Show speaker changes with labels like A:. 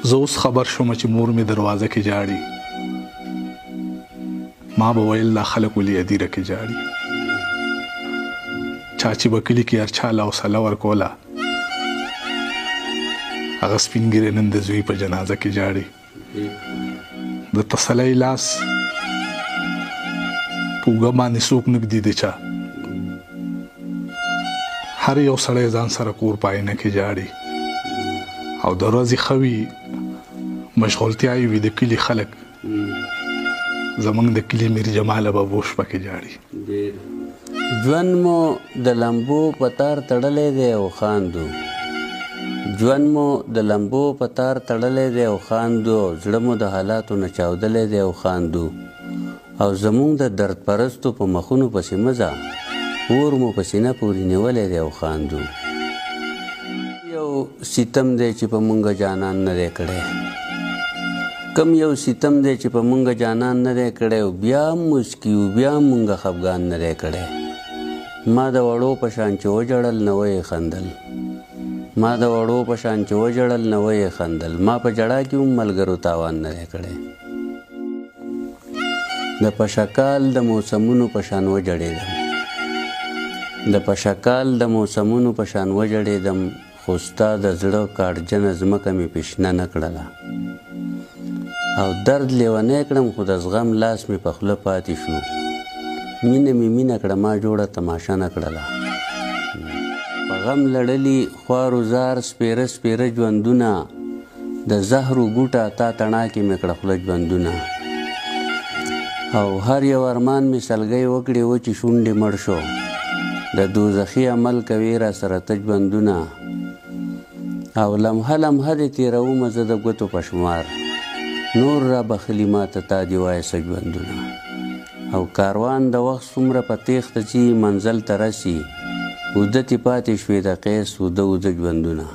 A: زه اوس خبر شوم چې مور مې دروازه کې جاړي. ما به ویل دا خلک ولې ادیره کې جاړي. چا چې به کلي کې هر چا له حوصله ورکوله هغه سپین ږیری نن د زوی په جنازه کې جاړي. د تسلی لاس په اوږه باندې څوک نه ږدي د چا. هر یو سړی ځان سره کور په آینه کې جاړي او د ورځې ښه وي مشغولتیاوې وي د کلي خلک زمونږ د کلي میر جماله بابوش پکې جاړي.
B: ژوند مو د لمبو په تار تړلی دی او خاندو. ژوند مو د لمبو په تار تړلی دی او خاندو. زړه مو د حالاتو نه چاودلی دی او خاندو. او زمونږ د درد پرستو په مخونو پسې مه ځه، اور مو په سینه پورې نیولی دی او خاندو. یو ستم دی چې په مونږ جانان نه دی کړی، کم یو ستم دی چې په مونږ جانان نه دی کړی او بیا هم مسکي و بیا هم مونږ خفګان نه دی کړی. ما د وړو په شان چې وژړل نه ویې خندل، ما د وړو په شان چې وژړل نه ویې خندل. ما په ژړا کې هم ملګرو تاوان نه دی کړی. د پشکال د موسمونو په شان وژړېدم، د پشکال د موسمونو په شان وژړېدم، خو ستا د زړه کاړجنه ځمکه مې پیشنه نه کړله. او درد لیونی کړم خو د زغم لاس مې په خوله پاتې شو. مینه مې مینه کړه ما جوړه تماشه نه کړله. په غم لړلي خوارو زار سپېره سپېره ژوندونه، د زهرو بوټه تا تڼاکې مې کړه خوله ژوندونه. او هر یو ارمان مې سلګۍ وکړې وچې شونډې مړ شو. د دوزخي عمل کوي را سره ته ژوندونه. او لمحه لمحه دې تېرومه زه د ګوتو په شمار، نور را بخلي ما ته تا دې وایسه ژوندونه. او کاروان د وخت څومره په تېښته ځي منزل ته رسي، اوده تې پاتې شوې د قیس اوده اوده ژوندونه.